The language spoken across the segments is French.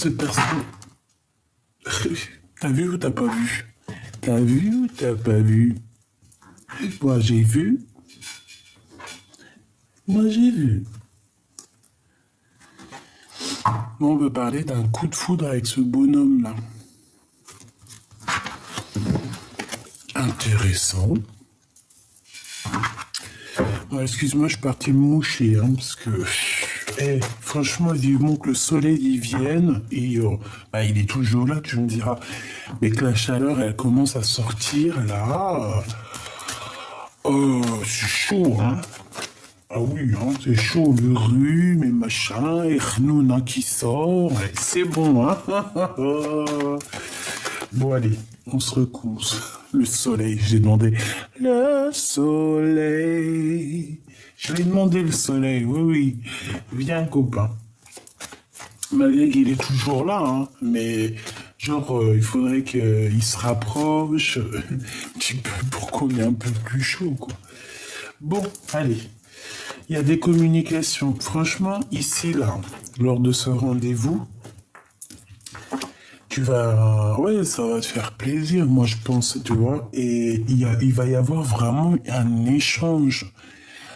Cette personne... T'as vu ou t'as pas vu? T'as vu ou t'as pas vu? Moi j'ai vu. Moi j'ai vu. Moi on veut parler d'un coup de foudre avec ce bonhomme là. Intéressant. Ouais, excuse-moi, je suis parti me moucher, hein, parce que... franchement, vivement que le soleil y vienne, et bah, il est toujours là, tu me diras. Mais que la chaleur, elle commence à sortir, là... c'est chaud, hein. Ah oui, hein, c'est chaud, le rhume et machin, et Khnouna qui sort, ouais, c'est bon, hein. Bon, allez, on se recouche. Le soleil, j'ai demandé. Le soleil. Je lui ai demandé le soleil, oui, oui. Viens, copain. Malgré qu'il est toujours là, hein, mais genre, il faudrait qu'il se rapproche un petit peu pour qu'on ait un peu plus chaud, quoi. Bon, allez. Il y a des communications. Franchement, ici, là, lors de ce rendez-vous, tu vas, ouais, ça va te faire plaisir, moi je pense, tu vois. Et il va y avoir vraiment un échange,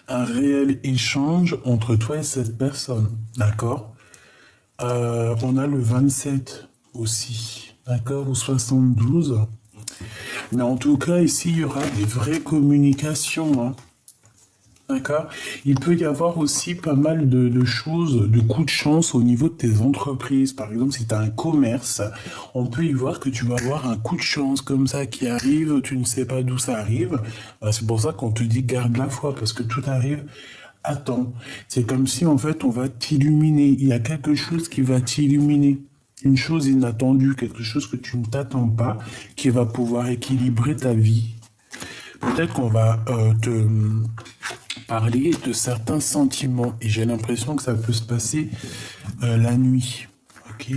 un réel échange entre toi et cette personne, d'accord? On a le 27 aussi, d'accord, ou 72. Mais en tout cas, ici, il y aura des vraies communications, hein. D'accord. Il peut y avoir aussi pas mal de choses, de coups de chance au niveau de tes entreprises. Par exemple, si tu as un commerce, on peut y voir que tu vas avoir un coup de chance comme ça qui arrive, tu ne sais pas d'où ça arrive. C'est pour ça qu'on te dit garde la foi, parce que tout arrive à temps. C'est comme si en fait on va t'illuminer. Il y a quelque chose qui va t'illuminer. Une chose inattendue, quelque chose que tu ne t'attends pas, qui va pouvoir équilibrer ta vie. Peut-être qu'on va te parler de certains sentiments et j'ai l'impression que ça peut se passer la nuit. Ok.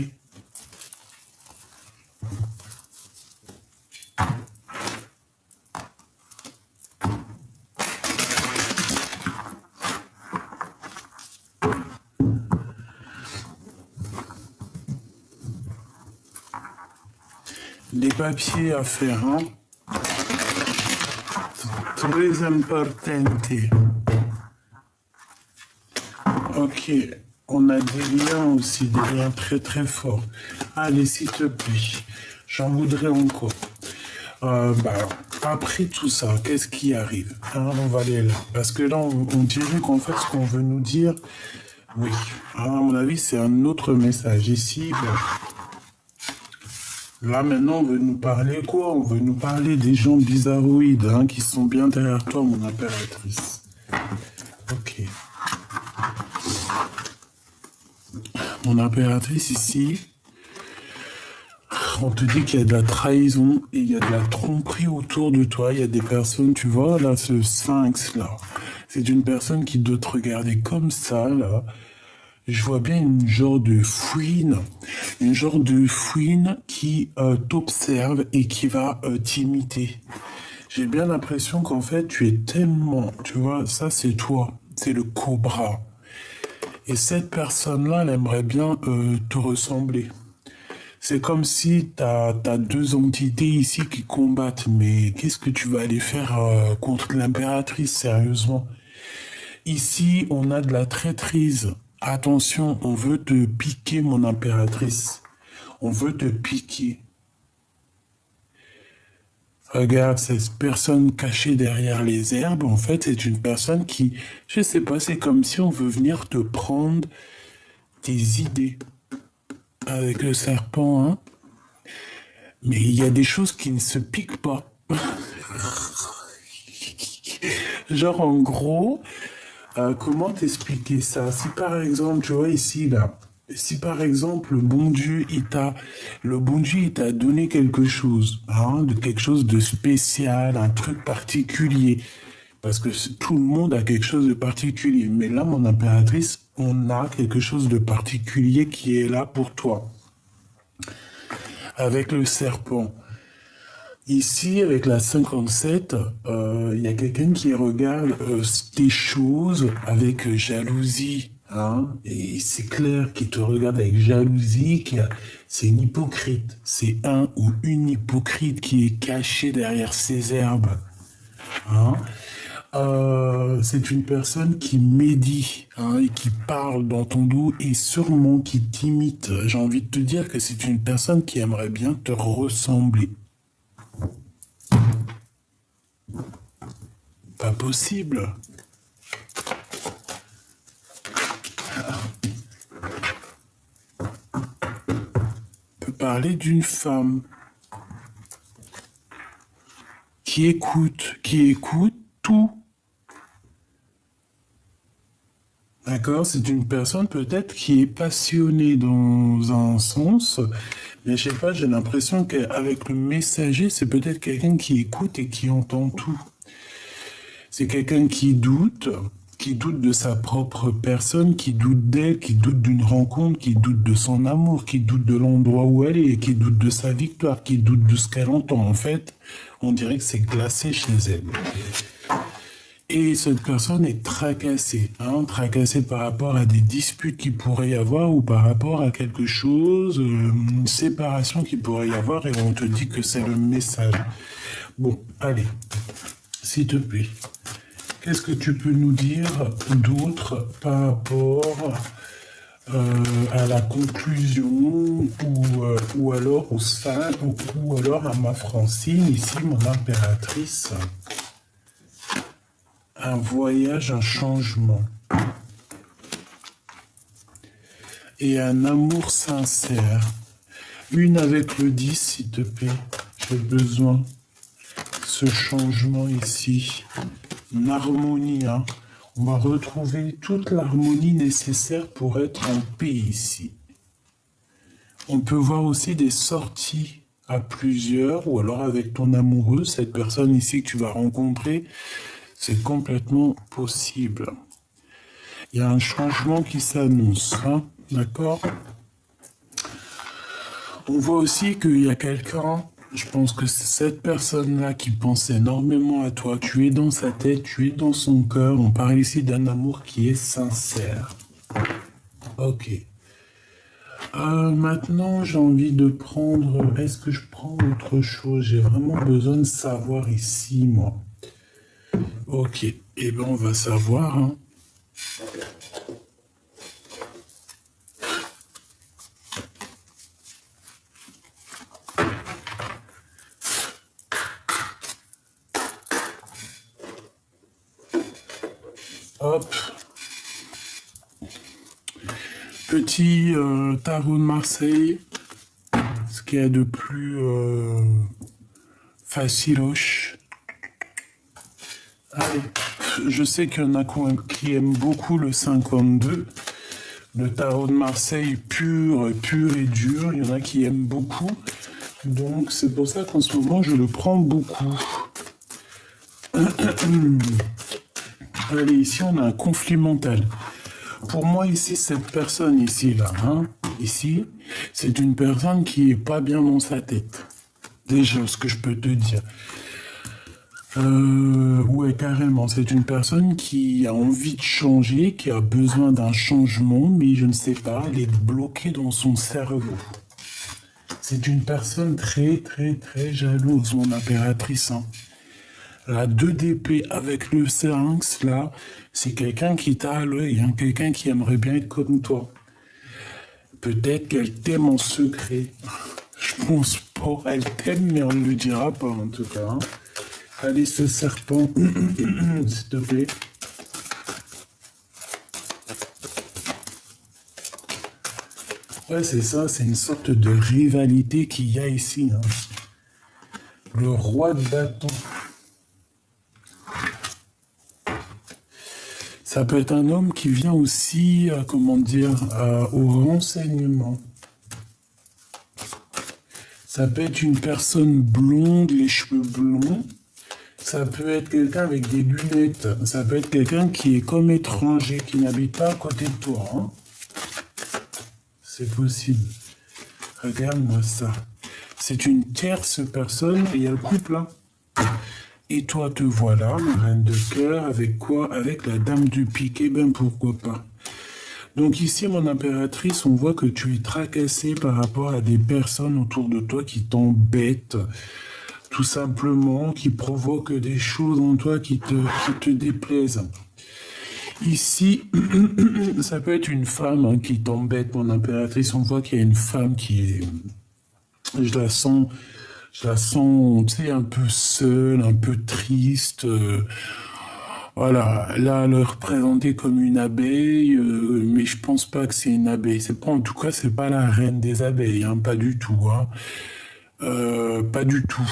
Les papiers à faire, hein. Très importante. Ok, on a des liens aussi, des liens très très forts. Allez, s'il te plaît, j'en voudrais encore. Bah, après tout ça, qu'est-ce qui arrive, hein, on va aller là. Parce que là, on dirait qu'en fait, ce qu'on veut nous dire, oui, hein, à mon avis, c'est un autre message. Ici, bah, là, maintenant, on veut nous parler quoi? On veut nous parler des gens bizarroïdes, hein, qui sont bien derrière toi, mon impératrice. Ok. Mon impératrice, ici, on te dit qu'il y a de la trahison et il y a de la tromperie autour de toi. Il y a des personnes, tu vois, là, ce sphinx, là, c'est une personne qui doit te regarder comme ça, là. Je vois bien une genre de fouine qui t'observe et qui va t'imiter. J'ai bien l'impression qu'en fait, tu es tellement, tu vois, ça c'est toi, c'est le cobra. Et cette personne-là, elle aimerait bien te ressembler. C'est comme si t'as deux entités ici qui combattent, mais qu'est-ce que tu vas aller faire contre l'impératrice, sérieusement? Ici, on a de la traîtrise. Attention, on veut te piquer, mon impératrice. On veut te piquer. Regarde, cette personne cachée derrière les herbes, en fait, c'est une personne qui, je sais pas, c'est comme si on veut venir te prendre tes idées. Avec le serpent, hein. Mais il y a des choses qui ne se piquent pas. Genre, en gros, comment t'expliquer ça? Si par exemple, tu vois ici, là, si par exemple, le bon Dieu, il t'a donné quelque chose, hein, de quelque chose de spécial, un truc particulier. Parce que tout le monde a quelque chose de particulier. Mais là, mon impératrice, on a quelque chose de particulier qui est là pour toi. Avec le serpent. Ici, avec la 57, il y a quelqu'un qui regarde tes choses avec jalousie. Hein, et c'est clair qu'il te regarde avec jalousie, c'est une hypocrite. C'est un ou une hypocrite qui est cachée derrière ces herbes. Hein. C'est une personne qui médit, hein, et qui parle dans ton dos et sûrement qui t'imite. J'ai envie de te dire que c'est une personne qui aimerait bien te ressembler. Pas possible. On peut parler d'une femme qui écoute tout. D'accord? C'est une personne peut-être qui est passionnée dans un sens, mais je sais pas, j'ai l'impression qu'avec le messager, c'est peut-être quelqu'un qui écoute et qui entend tout. C'est quelqu'un qui doute de sa propre personne, qui doute d'elle, qui doute d'une rencontre, qui doute de son amour, qui doute de l'endroit où elle est, qui doute de sa victoire, qui doute de ce qu'elle entend. En fait, on dirait que c'est glacé chez elle. Et cette personne est tracassée, hein, tracassée par rapport à des disputes qui pourraient y avoir ou par rapport à quelque chose, une séparation qui pourrait y avoir et on te dit que c'est le message. Bon, allez, s'il te plaît, qu'est-ce que tu peux nous dire d'autre par rapport à la conclusion ou alors au sein ou alors à ma Francine, ici mon impératrice? Un voyage, un changement. Et un amour sincère. Une avec le 10, s'il te plaît. J'ai besoin. Ce changement ici. Une harmonie, hein. On va retrouver toute l'harmonie nécessaire pour être en paix ici. On peut voir aussi des sorties à plusieurs ou alors avec ton amoureux, cette personne ici que tu vas rencontrer. C'est complètement possible. Il y a un changement qui s'annonce, hein, d'accord? On voit aussi qu'il y a quelqu'un, je pense que c'est cette personne-là qui pense énormément à toi. Tu es dans sa tête, tu es dans son cœur. On parle ici d'un amour qui est sincère. Ok. Maintenant, j'ai envie de prendre... Est-ce que je prends autre chose? J'ai vraiment besoin de savoir ici, moi. Ok, eh bien on va savoir, hein. Hop. Petit tarot de Marseille. Ce qu'il y a de plus faciloche. Allez, je sais qu'il y en a qui aiment beaucoup le 52. Le tarot de Marseille pur et dur. Il y en a qui aiment beaucoup. Donc c'est pour ça qu'en ce moment je le prends beaucoup. Allez, ici on a un conflit mental. Pour moi ici, cette personne ici, là, hein, ici, c'est une personne qui est pas bien dans sa tête. Déjà, ce que je peux te dire. Ouais, carrément. C'est une personne qui a envie de changer, qui a besoin d'un changement, mais je ne sais pas, elle est bloquée dans son cerveau. C'est une personne très, très, très jalouse, mon impératrice. Hein. La 2 d'épée avec le Sphinx, là, c'est quelqu'un qui t'a à l'œil, hein, quelqu'un qui aimerait bien être comme toi. Peut-être qu'elle t'aime en secret. Je pense pas. Elle t'aime, mais on ne le dira pas, en tout cas. Hein. Allez, ce serpent, s'il te plaît. Ouais, c'est ça, c'est une sorte de rivalité qu'il y a ici. Hein. Le roi de bâton. Ça peut être un homme qui vient aussi, comment dire, au renseignement. Ça peut être une personne blonde, les cheveux blonds. Ça peut être quelqu'un avec des lunettes. Ça peut être quelqu'un qui est comme étranger, qui n'habite pas à côté de toi. Hein. C'est possible. Regarde-moi ça. C'est une tierce personne et il y a le couple. Hein. Et toi, te voilà, la reine de cœur, avec quoi? Avec la dame du pique. Eh bien, pourquoi pas? Donc ici, mon impératrice, on voit que tu es tracassé par rapport à des personnes autour de toi qui t'embêtent, tout simplement, qui provoquent des choses en toi qui te déplaisent. Ici, ça peut être une femme hein, qui t'embête, mon impératrice. On voit qu'il y a une femme qui est... Je la sens, tu sais, un peu seule, un peu triste. Voilà, là, elle est représentée comme une abeille, mais je pense pas que c'est une abeille. C'est pas, en tout cas, c'est pas la reine des abeilles, hein, pas du tout, hein. Pas du tout.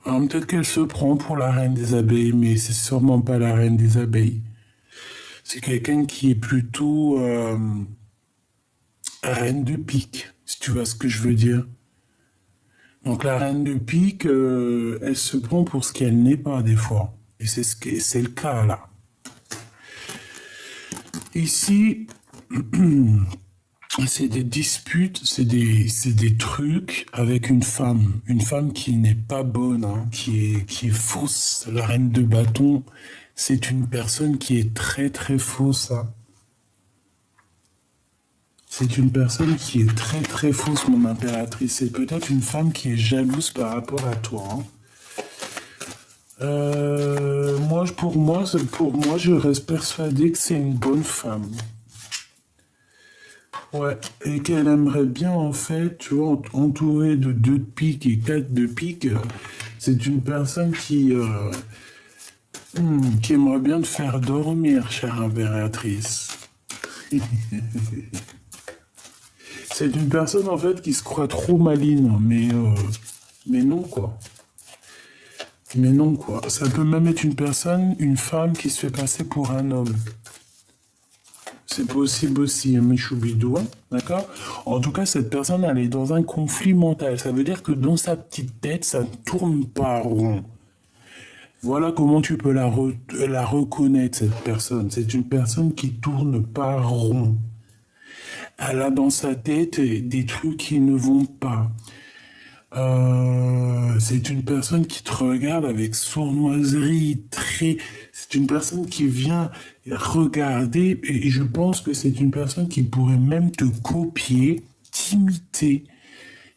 Alors, peut-être qu'elle se prend pour la reine des abeilles, mais c'est sûrement pas la reine des abeilles. C'est quelqu'un qui est plutôt reine de pique, si tu vois ce que je veux dire. Donc la reine de pique, elle se prend pour ce qu'elle n'est pas des fois. Et c'est le cas là. Ici, c'est des disputes, c'est des trucs avec une femme qui n'est pas bonne, hein, qui est fausse. La reine de bâton, c'est une personne qui est très très fausse. Hein. C'est une personne qui est très très fausse, mon impératrice. C'est peut-être une femme qui est jalouse par rapport à toi. Hein. Pour moi, je reste persuadé que c'est une bonne femme. Ouais, et qu'elle aimerait bien, en fait, tu vois, entourée de 2 de pique et 4 de pique, c'est une personne qui aimerait bien te faire dormir, chère impératrice. C'est une personne, en fait, qui se croit trop maligne, mais non, quoi. Mais non, quoi. Ça peut même être une femme qui se fait passer pour un homme. C'est possible aussi, hein, Michoubidou, hein, d'accord? En tout cas, cette personne, elle est dans un conflit mental. Ça veut dire que dans sa petite tête, ça ne tourne pas rond. Voilà comment tu peux la reconnaître, cette personne. C'est une personne qui tourne pas rond. Elle a dans sa tête des trucs qui ne vont pas. C'est une personne qui te regarde avec sournoiserie, c'est une personne qui vient regarder, et je pense que c'est une personne qui pourrait même te copier, t'imiter,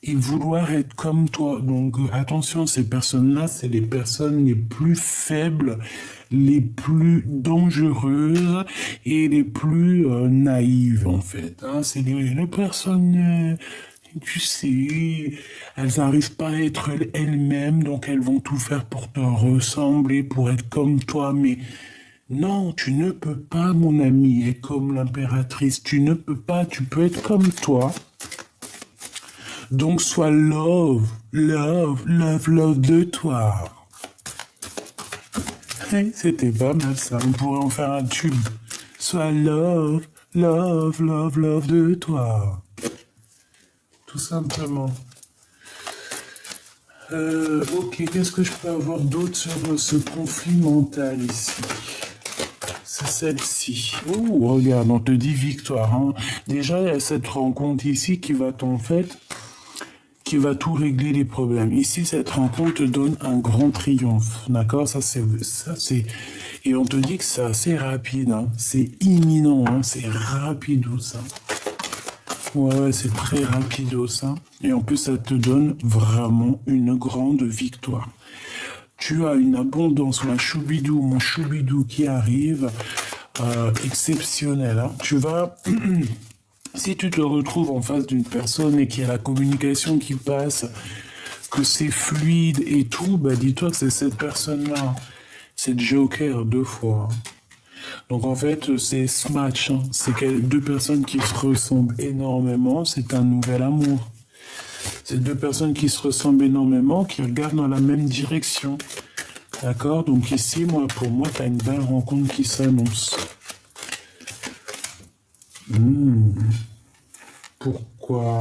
et vouloir être comme toi. Donc attention, ces personnes-là, c'est les personnes les plus faibles, les plus dangereuses et les plus naïves, en fait. Hein. C'est les personnes... tu sais, elles n'arrivent pas à être elles-mêmes, donc elles vont tout faire pour te ressembler, pour être comme toi, mais non, tu ne peux pas, mon ami, être comme l'impératrice, tu ne peux pas, tu peux être comme toi. Donc sois love, love, love, love de toi. Hey, c'était pas mal ça, on pourrait en faire un tube. Sois love, love, love, love de toi. Tout simplement. Ok, qu'est-ce que je peux avoir d'autre sur ce conflit mental ici? C'est celle-ci. Oh, regarde, on te dit victoire. Hein. Déjà, il y a cette rencontre ici qui va qui va tout régler les problèmes. Ici, cette rencontre te donne un grand triomphe. D'accord? Ça, c'est, et on te dit que c'est assez rapide. Hein. C'est imminent. Hein. C'est rapido, ça. Ouais, c'est très rapido, ça. Et en plus, ça te donne vraiment une grande victoire. Tu as une abondance, mon choubidou qui arrive, exceptionnelle. Hein. Tu vas... Si tu te retrouves en face d'une personne et qu'il y a la communication qui passe, que c'est fluide et tout, bah dis-toi que c'est cette personne-là. C'est Joker 2 fois. Hein. Donc en fait, c'est ce match. Hein. C'est 2 personnes qui se ressemblent énormément. C'est un nouvel amour. C'est 2 personnes qui se ressemblent énormément, qui regardent dans la même direction. D'accord? Donc ici, pour moi, tu as une belle rencontre qui s'annonce. Pourquoi?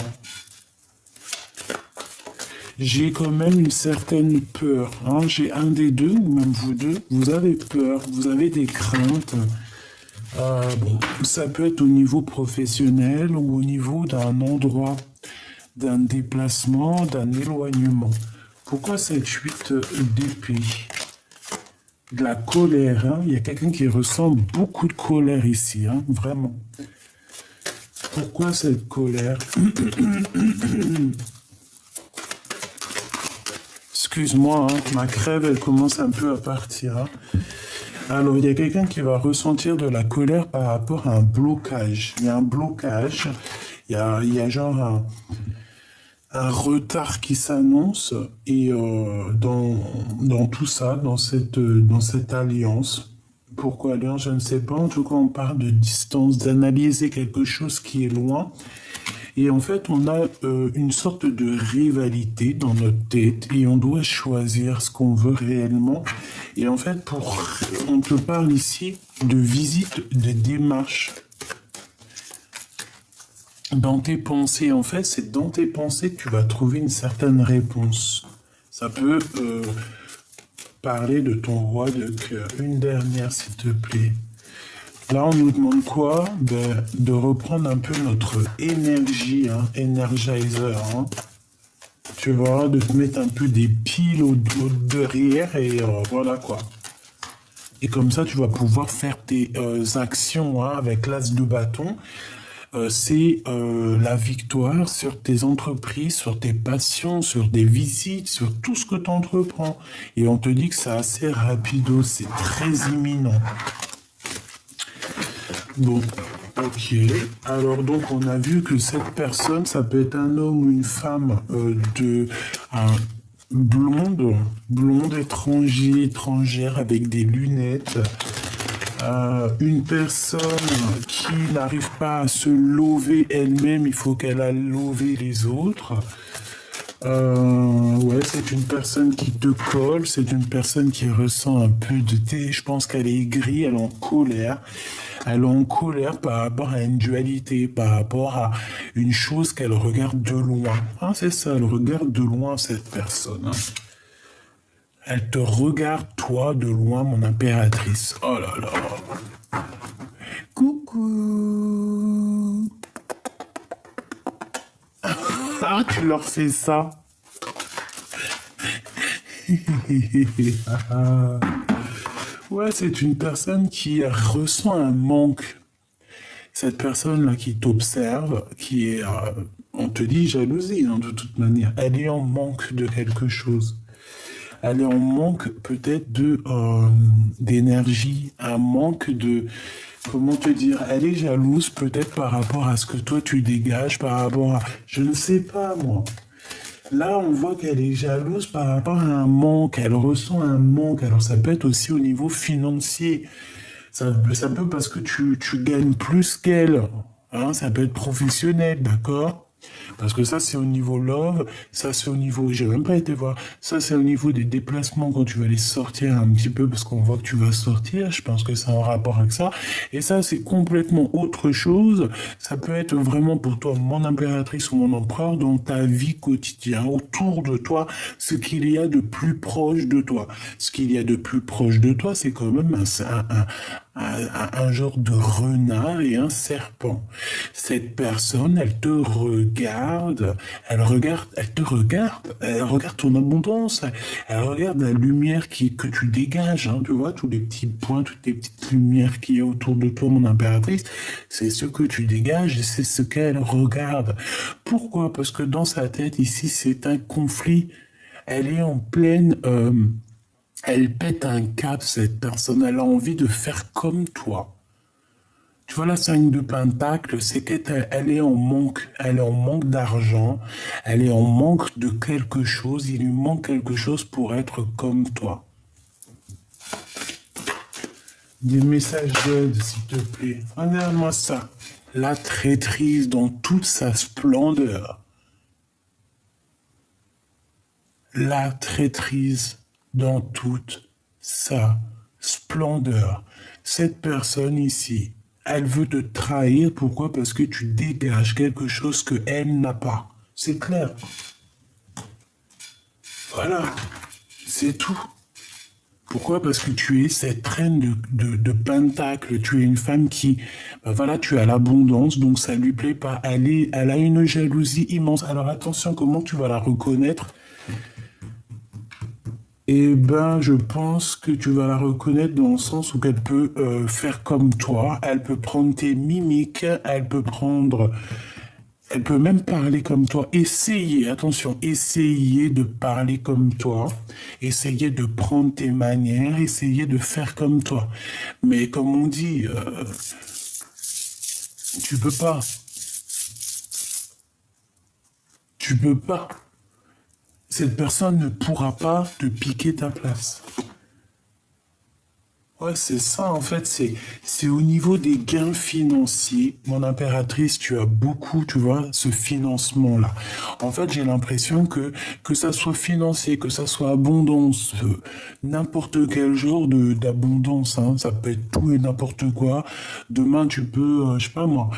J'ai quand même une certaine peur. Hein. J'ai un des deux, ou même vous deux, vous avez peur, vous avez des craintes. Bon, ça peut être au niveau professionnel ou au niveau d'un endroit, d'un déplacement, d'un éloignement. Pourquoi cette 8 d'épée? De la colère, hein. Il y a quelqu'un qui ressent beaucoup de colère ici, hein, vraiment. Pourquoi cette colère? Excuse-moi, hein, ma crève, elle commence un peu à partir. Hein. Alors, il y a quelqu'un qui va ressentir de la colère par rapport à un blocage. Il y a un blocage, il y a genre un retard qui s'annonce et dans tout ça, dans cette alliance. Pourquoi alliance, je ne sais pas. En tout cas, on parle de distance, d'analyser quelque chose qui est loin. Et en fait, on a une sorte de rivalité dans notre tête et on doit choisir ce qu'on veut réellement. Et en fait, on te parle ici de visite, de démarche. Dans tes pensées, en fait, c'est dans tes pensées que tu vas trouver une certaine réponse. Ça peut parler de ton roi de cœur. Une dernière, s'il te plaît. Là, on nous demande quoi? Ben, de reprendre un peu notre énergie, hein, Energizer. Hein. Tu vois, de te mettre un peu des piles au derrière et voilà quoi. Et comme ça, tu vas pouvoir faire tes actions hein, avec l'as de bâton. C'est la victoire sur tes entreprises, sur tes passions, sur des visites, sur tout ce que tu entreprends. Et on te dit que c'est assez rapido, c'est très imminent. Bon, ok. Alors donc on a vu que cette personne, ça peut être un homme ou une femme blonde étrangère avec des lunettes. Une personne qui n'arrive pas à se lever elle-même, il faut qu'elle a levé les autres. Ouais, c'est une personne qui te colle, c'est une personne qui ressent un peu de thé. Je pense qu'elle est aigrie, elle est en colère. Elle est en colère par rapport à une dualité, par rapport à une chose qu'elle regarde de loin. Hein, c'est ça, elle regarde de loin cette personne. Hein. Elle te regarde, toi, de loin, mon impératrice. Oh là là. Coucou. Ah, tu leur fais ça. Ouais, c'est une personne qui ressent un manque. Cette personne-là qui t'observe, qui est, on te dit jalousie, hein, de toute manière. Elle est en manque de quelque chose. Elle est en manque peut-être d'énergie, un manque de, comment te dire, elle est jalouse peut-être par rapport à ce que toi tu dégages, par rapport à, je ne sais pas moi. Là, on voit qu'elle est jalouse par rapport à un manque, elle ressent un manque. Alors ça peut être aussi au niveau financier. Ça peut parce que tu gagnes plus qu'elle. Hein, ça peut être professionnel, d'accord? Parce que ça, c'est au niveau love, ça, c'est au niveau, j'ai même pas été voir, ça, c'est au niveau des déplacements quand tu vas aller sortir un petit peu, parce qu'on voit que tu vas sortir, je pense que c'est en rapport avec ça. Et ça, c'est complètement autre chose. Ça peut être vraiment pour toi, mon impératrice ou mon empereur, dans ta vie quotidienne, autour de toi, ce qu'il y a de plus proche de toi. Ce qu'il y a de plus proche de toi, c'est quand même un genre de renard et un serpent. Cette personne, elle te regarde, elle te regarde, elle regarde ton abondance, elle regarde la lumière que tu dégages, hein, tu vois, tous les petits points, toutes les petites lumières qu'il y a autour de toi, mon impératrice, c'est ce que tu dégages et c'est ce qu'elle regarde. Pourquoi? Parce que dans sa tête, ici, c'est un conflit. Elle est en pleine... elle pète un cap, cette personne. Elle a envie de faire comme toi. Tu vois, la 5 de Pentacle, c'est qu'elle est en manque. Elle est en manque d'argent. Elle est en manque de quelque chose. Il lui manque quelque chose pour être comme toi. Des messages d'aide, s'il te plaît. Regarde-moi ça. La traîtrise dans toute sa splendeur. La traîtrise dans toute sa splendeur. Cette personne ici, elle veut te trahir. Pourquoi? Parce que tu dégages quelque chose qu'elle n'a pas. C'est clair. Voilà. C'est tout. Pourquoi? Parce que tu es cette reine de Pentacle. Tu es une femme qui, ben voilà, tu as l'abondance, donc ça lui plaît pas. Elle a une jalousie immense. Alors attention, comment tu vas la reconnaître? Eh ben, je pense que tu vas la reconnaître dans le sens où elle peut faire comme toi, elle peut prendre tes mimiques, elle peut même parler comme toi. Essayer, attention, essayer de parler comme toi, essayer de prendre tes manières, essayer de faire comme toi. Mais comme on dit, tu peux pas, tu peux pas. Cette personne ne pourra pas te piquer ta place. Ouais, c'est ça, en fait, c'est au niveau des gains financiers. Mon impératrice, tu as beaucoup, tu vois, ce financement-là. En fait, j'ai l'impression que ça soit financier, que ça soit abondance, n'importe quel genre d'abondance, hein. Ça peut être tout et n'importe quoi. Demain, tu peux, je sais pas moi,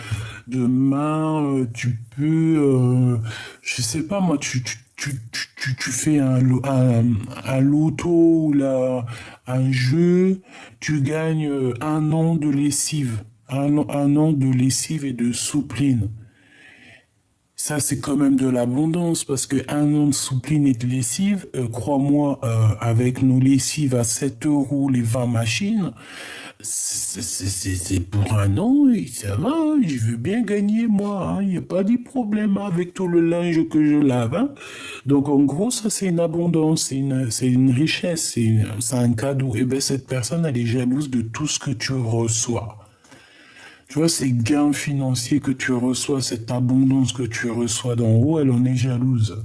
demain, tu peux, je sais pas moi, tu fais un loto ou un jeu, tu gagnes un an de lessive, un an de lessive et de soupline. Ça, c'est quand même de l'abondance parce que un an de soupline et de lessive, crois-moi, avec nos lessives à 7 euros les 20 machines, c'est pour un an et ça va, hein, je veux bien gagner moi, il n'y a pas de problème avec tout le linge que je lave, hein. Donc en gros, ça c'est une abondance, c'est une richesse, c'est un cadeau. Et bien cette personne, elle est jalouse de tout ce que tu reçois. Tu vois, ces gains financiers que tu reçois, cette abondance que tu reçois d'en haut, elle en est jalouse.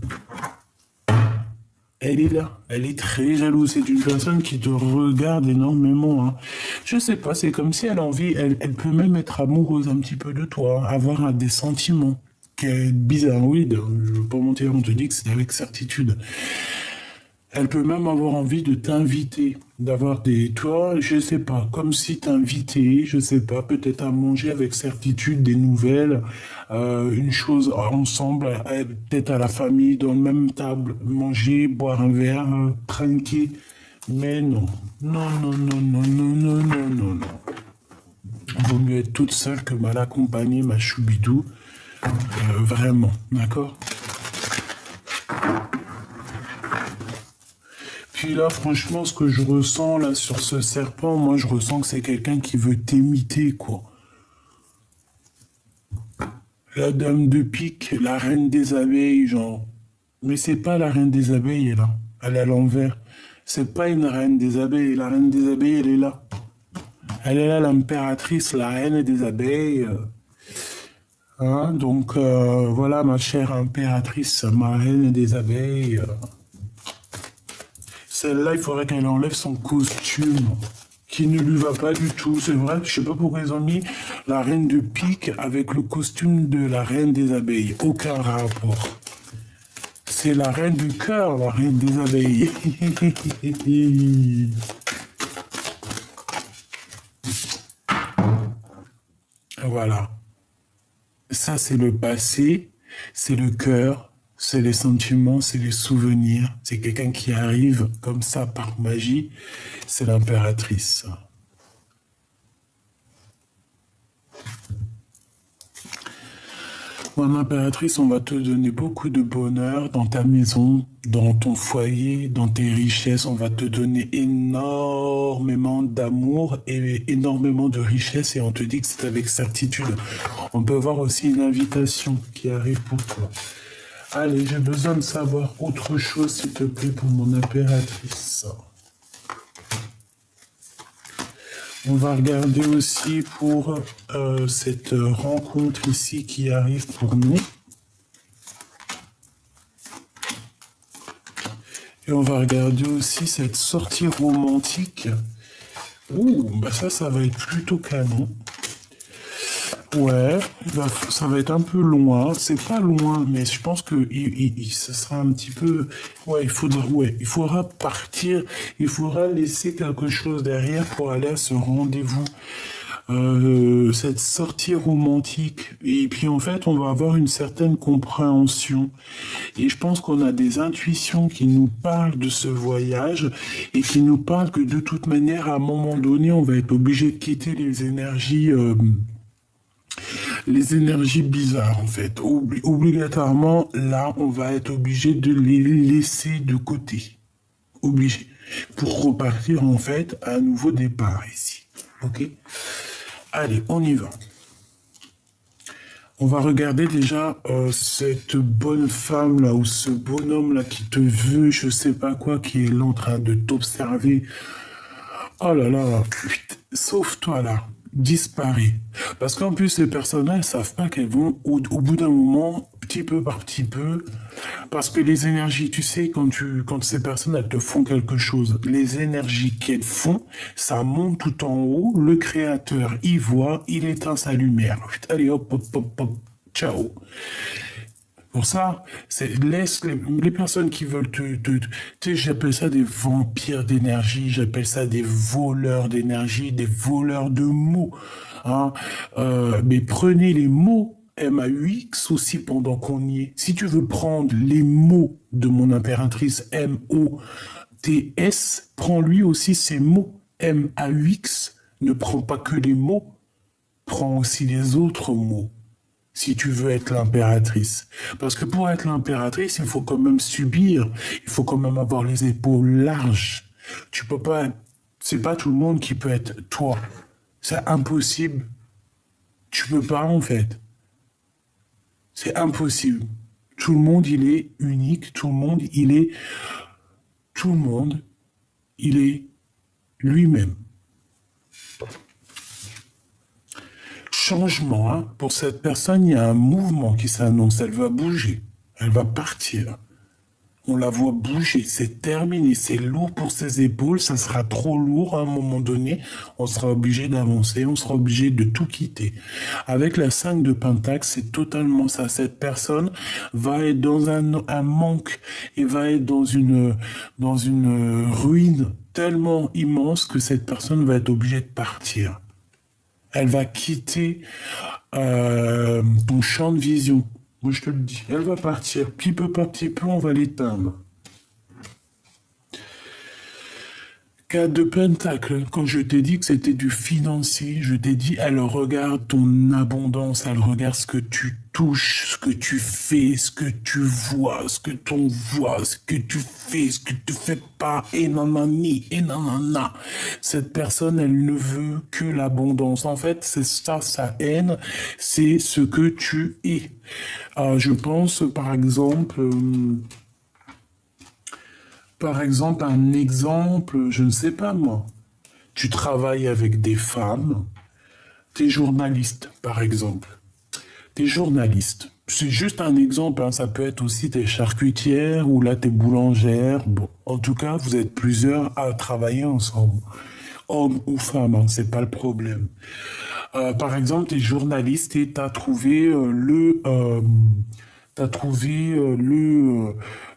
Elle est là, elle est très jalouse. C'est une personne qui te regarde énormément, hein. Je sais pas, c'est comme si elle a envie, elle peut même être amoureuse un petit peu de toi, avoir des sentiments. Qui est bizarre, oui, je veux pas mentir, on te dit que c'est avec certitude. Elle peut même avoir envie de t'inviter, d'avoir des, toi, je sais pas, comme si t'invitais, je sais pas, peut-être à manger avec certitude des nouvelles, une chose ensemble, peut-être à la famille, dans la même table, manger, boire un verre, trinquer. Mais non, non, non, non, non, non, non, non, non, non. Vaut mieux être toute seule que mal accompagnée, ma choubidou. Vraiment, d'accord? Puis là, franchement, ce que je ressens là sur ce serpent, moi, je ressens que c'est quelqu'un qui veut t'imiter, quoi. La dame de pique, la reine des abeilles, genre. Mais c'est pas la reine des abeilles, là. Elle est à l'envers. C'est pas une reine des abeilles. La reine des abeilles, elle est là. Elle est là, l'impératrice, la reine des abeilles. Hein, donc, voilà, ma chère impératrice, ma reine des abeilles. Celle-là, il faudrait qu'elle enlève son costume, qui ne lui va pas du tout. C'est vrai, je sais pas pourquoi ils ont mis la reine de pique avec le costume de la reine des abeilles. Aucun rapport. C'est la reine du cœur, la reine des abeilles. Voilà. Ça, c'est le passé, c'est le cœur, c'est les sentiments, c'est les souvenirs. C'est quelqu'un qui arrive comme ça par magie. C'est l'impératrice. Mon impératrice, on va te donner beaucoup de bonheur dans ta maison, dans ton foyer, dans tes richesses. On va te donner énormément d'amour et énormément de richesses et on te dit que c'est avec certitude. On peut voir aussi une invitation qui arrive pour toi. Allez, j'ai besoin de savoir autre chose, s'il te plaît, pour mon impératrice. On va regarder aussi pour cette rencontre ici qui arrive pour nous. Et on va regarder aussi cette sortie romantique. Ouh, bah ça va être plutôt canon. Ouais, ça va être un peu loin. C'est pas loin, mais je pense que ça sera un petit peu. Ouais, il faudra partir. Il faudra laisser quelque chose derrière pour aller à ce rendez-vous. Cette sortie romantique. Et puis en fait, on va avoir une certaine compréhension. Et je pense qu'on a des intuitions qui nous parlent de ce voyage et qui nous parlent que de toute manière, à un moment donné, on va être obligé de quitter les énergies bizarres, en fait. Obligatoirement, là, on va être obligé de les laisser de côté. Obligé. Pour repartir, en fait, à un nouveau départ ici. Ok? Allez, on y va. On va regarder déjà cette bonne femme là ou ce bonhomme là qui te veut, je sais pas quoi, qui est là en train de t'observer. Oh là là, putain, sauve-toi là, disparais. Parce qu'en plus, les personnes elles savent pas qu'elles vont au bout d'un moment, petit peu par petit peu, parce que les énergies, tu sais, quand ces personnes elles te font quelque chose, les énergies qu'elles font, ça monte tout en haut, le créateur y voit, il éteint sa lumière. Putain, allez hop, hop, hop, hop, ciao. Pour ça, laisse les personnes qui veulent tu sais, j'appelle ça des vampires d'énergie, j'appelle ça des voleurs d'énergie, des voleurs de mots. Hein. Mais prenez les mots MAUX aussi pendant qu'on y est. Si tu veux prendre les mots de mon impératrice MOTS, prends lui aussi ces mots MAUX. Ne prends pas que les mots, prends aussi les autres mots si tu veux être l'impératrice. Parce que pour être l'impératrice, il faut quand même subir, il faut quand même avoir les épaules larges. Tu peux pas, c'est pas tout le monde qui peut être toi. C'est impossible. Tu peux pas en fait. C'est impossible. Tout le monde, il est unique. Tout le monde, il est lui-même. Changement, hein. Pour cette personne, il y a un mouvement qui s'annonce. Elle va bouger. Elle va partir. On la voit bouger. C'est terminé. C'est lourd pour ses épaules. Ça sera trop lourd à un moment donné. On sera obligé d'avancer. On sera obligé de tout quitter. Avec la 5 de Pentacle, c'est totalement ça. Cette personne va être dans un manque et va être dans une ruine tellement immense que cette personne va être obligée de partir. Elle va quitter ton champ de vision. Moi, je te le dis. Elle va partir. Petit peu par petit peu, on va l'éteindre. 4 de Pentacle, quand je t'ai dit que c'était du financier, je t'ai dit, elle regarde ton abondance, elle regarde ce que tu touches, ce que tu fais, ce que tu vois, ce que t'on voit, ce que tu fais, ce que tu fais pas, et nanani, et nanana. Cette personne, elle ne veut que l'abondance. En fait, c'est ça, sa haine, c'est ce que tu es. Je pense, par exemple... un exemple, je ne sais pas moi. Tu travailles avec des femmes, t'es journaliste, par exemple. T'es journaliste. C'est juste un exemple, hein. Ça peut être aussi t'es charcutière ou là t'es boulangère. Bon, en tout cas, vous êtes plusieurs à travailler ensemble. Homme ou femme, hein, c'est pas le problème. Par exemple, t'es journaliste et t'as trouvé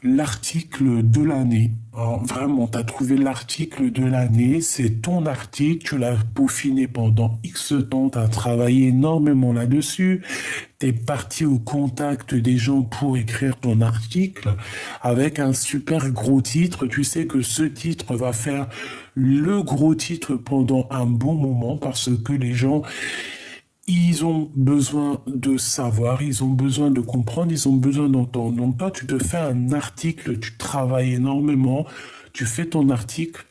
l'article de l'année. Alors, vraiment, t'as trouvé l'article de l'année, c'est ton article, tu l'as peaufiné pendant X temps, t'as travaillé énormément là-dessus, t'es parti au contact des gens pour écrire ton article avec un super gros titre. Tu sais que ce titre va faire le gros titre pendant un bon moment parce que les gens ils ont besoin de savoir, ils ont besoin de comprendre, ils ont besoin d'entendre. Donc toi, tu te fais un article, tu travailles énormément, tu fais ton article,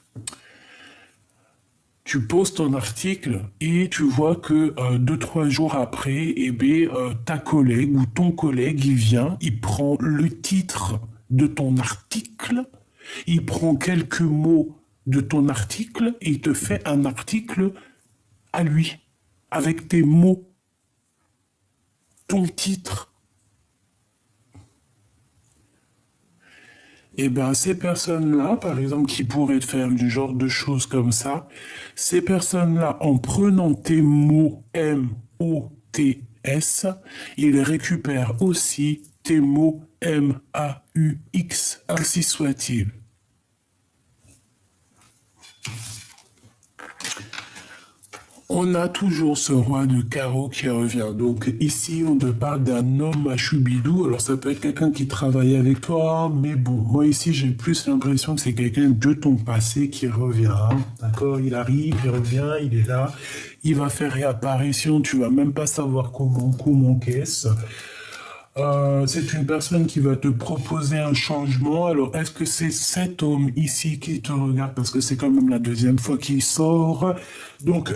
tu poses ton article et tu vois que 2, 3 jours après, ta collègue ou ton collègue, il vient, il prend le titre de ton article, il prend quelques mots de ton article et il te fait un article à lui, avec tes mots, ton titre. Eh bien, ces personnes-là, par exemple, qui pourraient faire du genre de choses comme ça, ces personnes-là, en prenant tes mots M-O-T-S, ils récupèrent aussi tes mots M-A-U-X, ainsi soit-il. On a toujours ce roi de carreau qui revient. Donc ici, on te parle d'un homme à Choubidou. Alors ça peut être quelqu'un qui travaille avec toi, mais bon, moi ici, j'ai plus l'impression que c'est quelqu'un de ton passé qui revient. Hein. D'accord? Il arrive, il revient, il est là. Il va faire réapparition, tu vas même pas savoir comment qu'est-ce. C'est une personne qui va te proposer un changement. Alors, est-ce que c'est cet homme ici qui te regarde? Parce que c'est quand même la deuxième fois qu'il sort. Donc,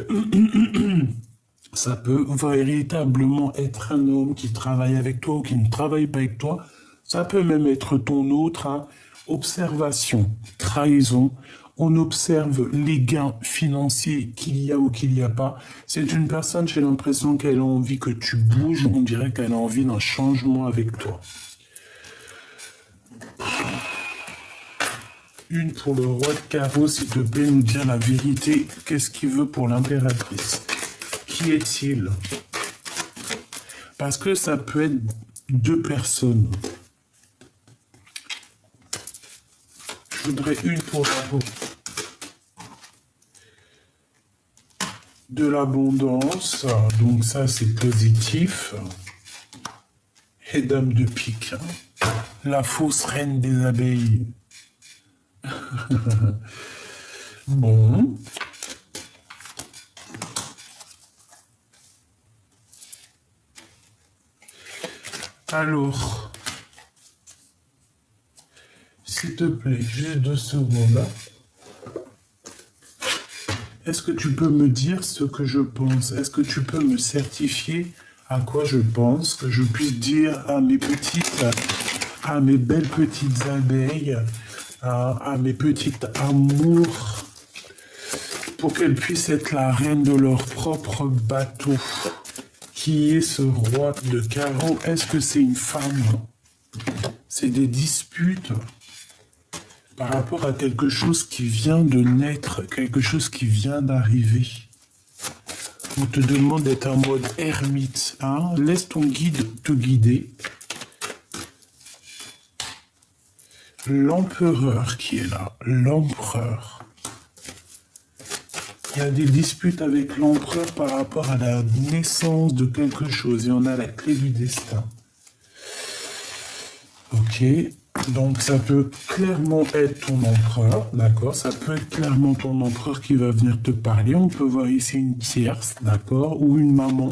ça peut véritablement être un homme qui travaille avec toi ou qui ne travaille pas avec toi. Ça peut même être ton autre, hein. Observation, trahison. On observe les gains financiers qu'il y a ou qu'il n'y a pas. C'est une personne, j'ai l'impression qu'elle a envie que tu bouges. On dirait qu'elle a envie d'un changement avec toi. Une pour le roi de carreau, s'il te plaît, nous dire la vérité. Qu'est-ce qu'il veut pour l'impératrice? Qui est-il? Parce que ça peut être deux personnes. Je voudrais une pour de l'abondance. Donc ça, c'est positif. Et dame de pique. La fausse reine des abeilles. Bon. Alors, s'il te plaît, juste 2 secondes. Est-ce que tu peux me dire ce que je pense? Est-ce que tu peux me certifier à quoi je pense, que je puisse dire à mes belles petites abeilles, à mes petites amours, pour qu'elles puissent être la reine de leur propre bateau? Qui est ce roi de carreau? Est-ce que c'est une femme? C'est des disputes par rapport à quelque chose qui vient de naître, quelque chose qui vient d'arriver. On te demande d'être en mode ermite, hein? Laisse ton guide te guider. L'empereur qui est là, l'empereur. Il y a des disputes avec l'empereur par rapport à la naissance de quelque chose et on a la clé du destin. Ok, donc ça peut clairement être ton empereur, d'accord? Ça peut être clairement ton empereur qui va venir te parler. On peut voir ici une tierce, d'accord? Ou une maman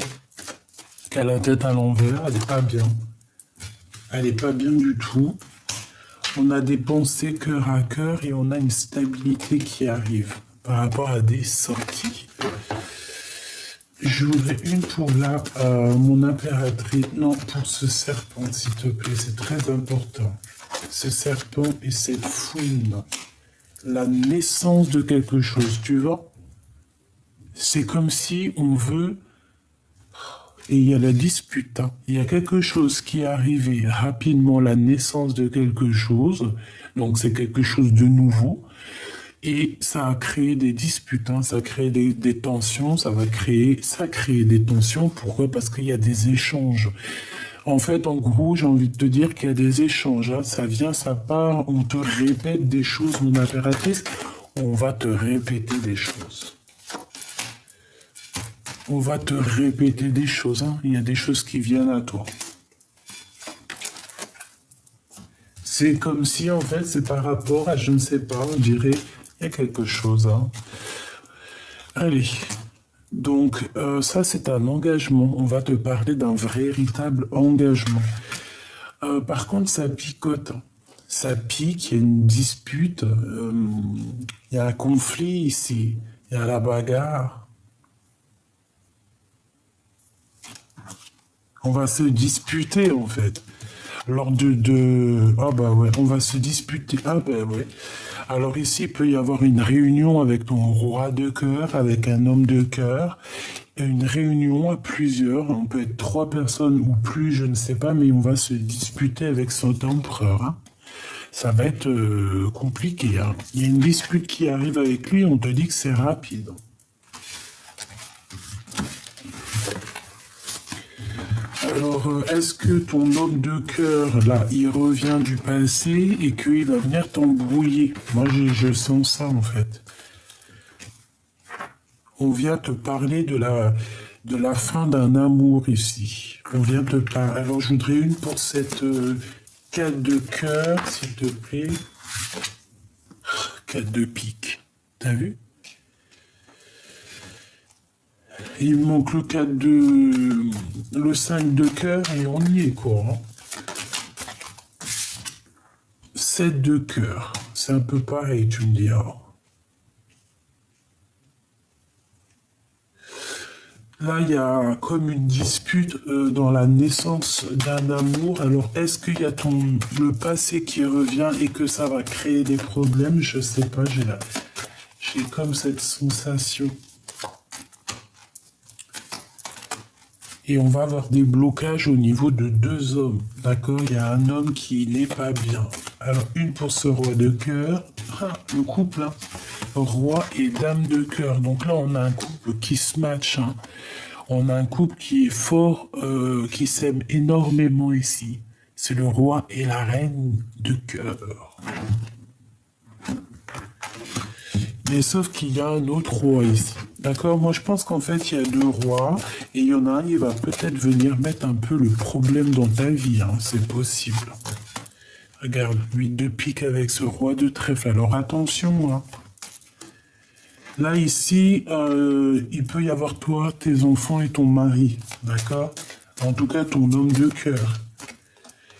qui a la tête à l'envers, elle n'est pas bien. Elle n'est pas bien du tout. On a des pensées cœur à cœur et on a une stabilité qui arrive par rapport à des sorties. Je voudrais une pour mon impératrice. Non, pour ce serpent, s'il te plaît, c'est très important. Ce serpent et cette fouine. La naissance de quelque chose, tu vois? C'est comme si on veut... Et il y a la dispute, hein. Il y a quelque chose qui est arrivé rapidement, la naissance de quelque chose. Donc c'est quelque chose de nouveau. Et ça a créé des disputes, hein, ça a créé des tensions, ça a créé des tensions. Pourquoi? Parce qu'il y a des échanges. En fait, en gros, j'ai envie de te dire qu'il y a des échanges, hein. Ça vient, ça part, on te répète des choses, mon impératrice. On va te répéter des choses. On va te répéter des choses, hein. Il y a des choses qui viennent à toi. C'est comme si, en fait, c'est par rapport à, je ne sais pas, on dirait... Il y a quelque chose, hein. Allez, donc ça c'est un engagement. On va te parler d'un véritable engagement. Par contre, ça picote, hein. Ça pique, il y a une dispute, il y a un conflit ici, il y a la bagarre. On va se disputer en fait. Lors Ah bah ouais, on va se disputer. Ah bah ouais. Alors ici, il peut y avoir une réunion avec ton roi de cœur, avec un homme de cœur. Une réunion à plusieurs. On peut être 3 personnes ou plus, je ne sais pas, mais on va se disputer avec son empereur, hein. Ça va être compliqué, hein. Il y a une dispute qui arrive avec lui, on te dit que c'est rapide. Alors, est-ce que ton homme de cœur, là, il revient du passé et qu'il va venir t'embrouiller? Moi, je sens ça, en fait. On vient te parler de la fin d'un amour ici. On vient te parler. Alors, je voudrais une pour cette 4 de cœur, s'il te plaît. 4 de pique. T'as vu? Il me manque le 4 de... le 5 de cœur et on y est, quoi, hein. 7 de cœur. C'est un peu pareil, tu me diras. Là, il y a comme une dispute dans la naissance d'un amour. Alors, est-ce qu'il y a le passé qui revient et que ça va créer des problèmes? Je sais pas, j'ai comme cette sensation. Et on va avoir des blocages au niveau de 2 hommes. D'accord? Il y a un homme qui n'est pas bien. Alors, une pour ce roi de cœur. Ah, le couple, hein. Roi et dame de cœur. Donc là, on a un couple qui se match, hein. On a un couple qui est fort, qui s'aime énormément ici. C'est le roi et la reine de cœur. Mais sauf qu'il y a un autre roi ici. D'accord? Moi, je pense qu'en fait, il y a 2 rois. Et il y en a un, il va peut-être venir mettre un peu le problème dans ta vie, hein. C'est possible. Regarde, 8 de pique avec ce roi de trèfle. Alors attention, hein. Là, ici, il peut y avoir toi, tes enfants et ton mari, d'accord? En tout cas, ton homme de cœur.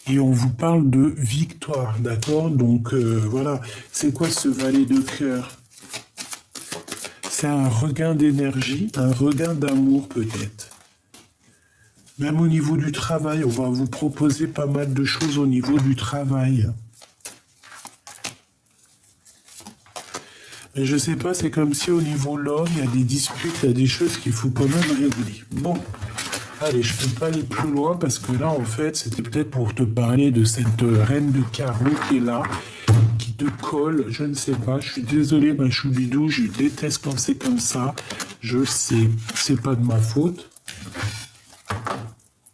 Et on vous parle de victoire, d'accord? Donc, voilà. C'est quoi ce valet de cœur? C'est un regain d'énergie, un regain d'amour peut-être. Même au niveau du travail, on va vous proposer pas mal de choses au niveau du travail. Mais je sais pas, c'est comme si au niveau de l'homme, il y a des disputes, il y a des choses qu'il faut quand même régler. Bon, allez, je peux pas aller plus loin parce que là, en fait, c'était peut-être pour te parler de cette reine de carreau qui est là, qui te colle, je ne sais pas. Je suis désolé, ma choubidou, je déteste quand c'est comme ça. Je sais, c'est pas de ma faute.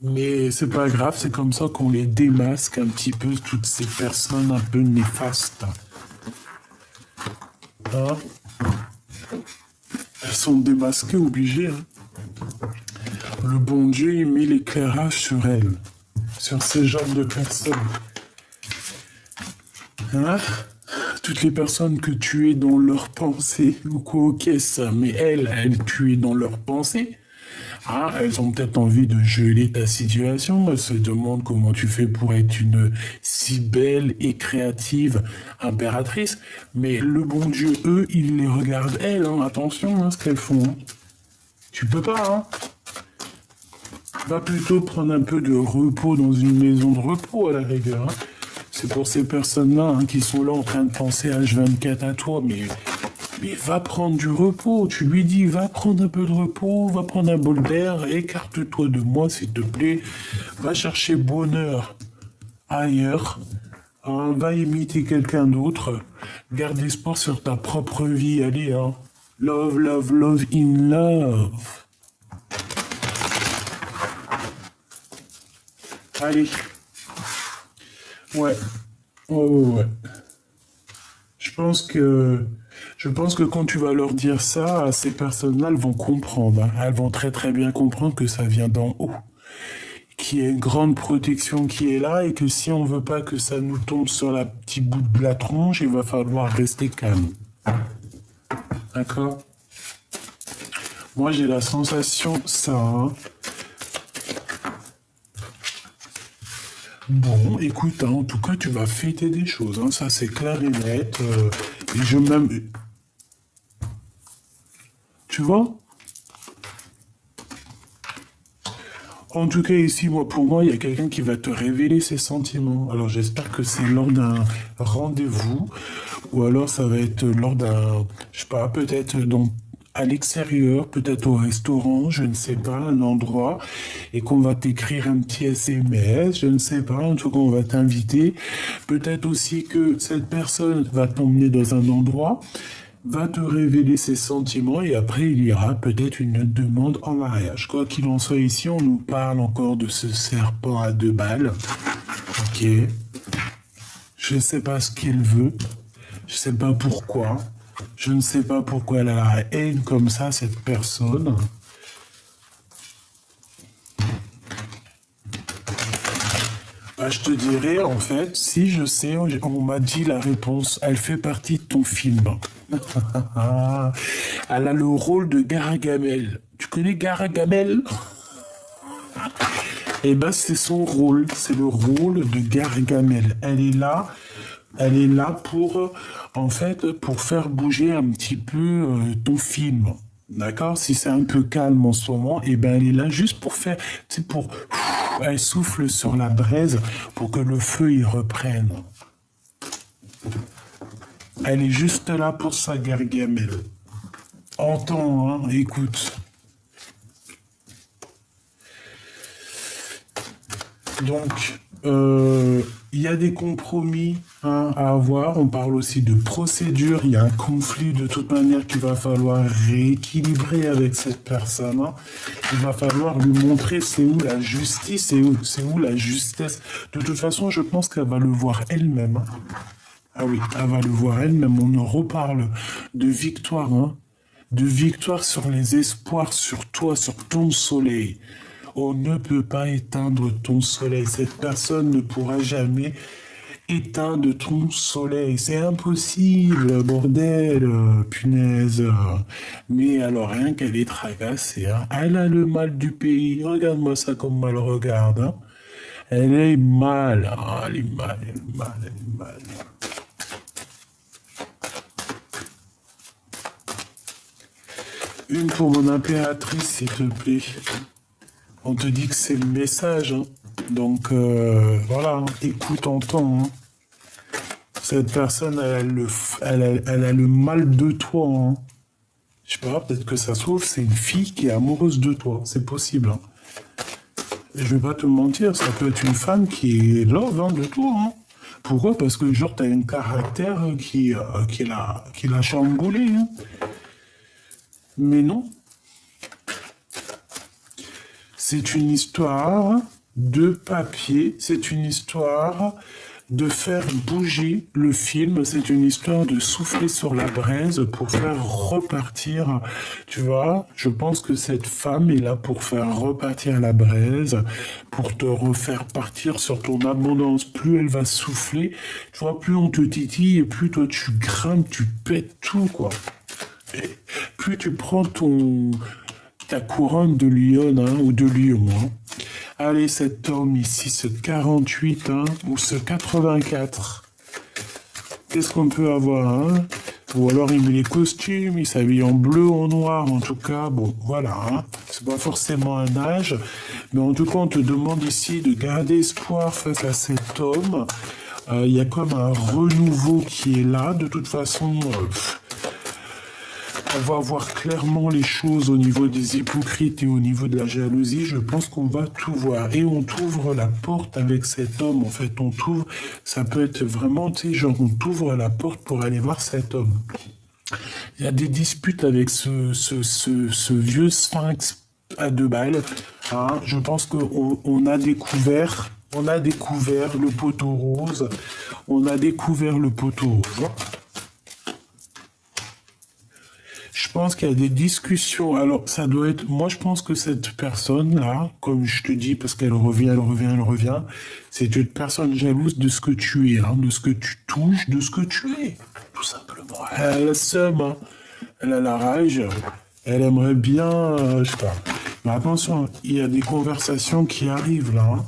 Mais c'est pas grave, c'est comme ça qu'on les démasque un petit peu, toutes ces personnes un peu néfastes. Hein? Elles sont démasquées, obligées. Hein? Le bon Dieu, il met l'éclairage sur elles, sur ces genres de personnes. Hein? Toutes les personnes que tu es dans leurs pensées, ou quoi, ok, ça, mais elles, tu es dans leurs pensées. Ah, elles ont peut-être envie de geler ta situation. Elles se demandent comment tu fais pour être une si belle et créative impératrice. Mais le bon Dieu, eux, ils les regardent, elles. Hein. Attention à ce qu'elles font. Hein. Tu peux pas, hein. Va plutôt prendre un peu de repos dans une maison de repos, à la rigueur. Hein. C'est pour ces personnes-là hein, qui sont là en train de penser H24 à toi, mais va prendre du repos. Tu lui dis, va prendre un peu de repos, va prendre un bol d'air, écarte-toi de moi, s'il te plaît. Va chercher bonheur ailleurs. Hein, va imiter quelqu'un d'autre. Garde espoir sur ta propre vie. Allez, hein. Love, love, love in love. Allez. Ouais. Ouais. Je pense que quand tu vas leur dire ça, ces personnes-là, elles vont comprendre. Hein. Elles vont très très bien comprendre que ça vient d'en haut. Qu'il y a une grande protection qui est là et que si on veut pas que ça nous tombe sur la petite bout de la tronche, il va falloir rester calme. D'accord? Moi, j'ai la sensation, ça... Hein. Bon, écoute, hein, en tout cas, tu vas fêter des choses, hein, ça c'est clair et net. Et je même... Tu vois? En tout cas, ici, pour moi, il y a quelqu'un qui va te révéler ses sentiments. Alors, j'espère que c'est lors d'un rendez-vous, ou alors ça va être lors d'un, je sais pas, peut-être à l'extérieur, peut-être au restaurant, je ne sais pas, un endroit, et qu'on va t'écrire un petit SMS, je ne sais pas, en tout cas, on va t'inviter. Peut-être aussi que cette personne va t'emmener dans un endroit, va te révéler ses sentiments et après il y aura peut-être une demande en mariage. Quoi qu'il en soit, ici on nous parle encore de ce serpent à 2 balles. Ok. Je ne sais pas ce qu'elle veut. Je ne sais pas pourquoi. Je ne sais pas pourquoi elle a la haine comme ça, cette personne. Bah, je te dirais, en fait, si je sais, on m'a dit la réponse. Elle fait partie de ton film. Elle a le rôle de Gargamel. Tu connais Gargamel? Eh ben, c'est son rôle. C'est le rôle de Gargamel. Elle est là Elle est là pour, en fait, pour faire bouger un petit peu ton film. D'accord? Si c'est un peu calme en ce moment, et ben elle est là juste pour faire, c'est pour, elle souffle sur la braise pour que le feu il reprenne. Elle est juste là pour ça, Gargamel. Entends, hein, écoute. Donc, il y a des compromis hein, à avoir. On parle aussi de procédure. Il y a un conflit de toute manière qu'il va falloir rééquilibrer avec cette personne. Hein. Il va falloir lui montrer c'est où la justice, c'est où la justesse. De toute façon, je pense qu'elle va le voir elle-même. Hein. Ah oui, elle va le voir elle-même. On en reparle de victoire, hein. De victoire sur les espoirs, sur toi, sur ton soleil. On ne peut pas éteindre ton soleil. Cette personne ne pourra jamais éteindre ton soleil. C'est impossible, bordel, punaise. Mais alors, rien qu'elle est tracassée, hein. Elle a le mal du pays. Regarde-moi ça comme elle regarde. Hein. Elle est mal. Ah, elle est mal, elle est mal, elle est mal. Une pour mon impératrice, s'il te plaît. On te dit que c'est le message. Hein. Donc, voilà, hein. Écoute, entends. Hein. Cette personne, elle a le mal de toi. Hein. Je sais pas, peut-être que ça se trouve, c'est une fille qui est amoureuse de toi. C'est possible. Hein. Et je vais pas te mentir, ça peut être une femme qui est love hein, de toi. Hein. Pourquoi? Parce que, genre, t'as un caractère qui l'a chamboulé. Hein. Mais non. C'est une histoire de papier, c'est une histoire de faire bouger le film, c'est une histoire de souffler sur la braise pour faire repartir, tu vois, je pense que cette femme est là pour faire repartir la braise, pour te refaire partir sur ton abondance. Plus elle va souffler, tu vois, plus on te titille et plus toi tu grimpes, tu pètes tout, quoi. Et plus tu prends ta couronne de lion hein, ou de lion. Hein. Allez, cet homme ici, ce 48 hein, ou ce 84. Qu'est-ce qu'on peut avoir hein? Ou alors il met les costumes, il s'habille en bleu, en noir, en tout cas. Bon, voilà. Hein. C'est pas forcément un âge. Mais en tout cas, on te demande ici de garder espoir face à cet homme. Il y a comme un renouveau qui est là. De toute façon... on va voir clairement les choses au niveau des hypocrites et au niveau de la jalousie. Je pense qu'on va tout voir. Et on t'ouvre la porte avec cet homme. En fait, on t'ouvre, ça peut être vraiment, tu sais, genre, on t'ouvre la porte pour aller voir cet homme. Il y a des disputes avec ce vieux sphinx à 2 balles. Hein. Je pense qu'on a découvert... On a découvert le poteau rose. On a découvert le poteau rouge. Je pense qu'il y a des discussions. Alors, ça doit être... Moi, je pense que cette personne-là, comme je te dis, parce qu'elle revient, c'est une personne jalouse de ce que tu es, hein, de ce que tu touches, de ce que tu es, tout simplement. Elle a le seum, hein. Elle a la rage. Elle aimerait bien... je sais pas. Mais attention, il y a des conversations qui arrivent, là. Hein.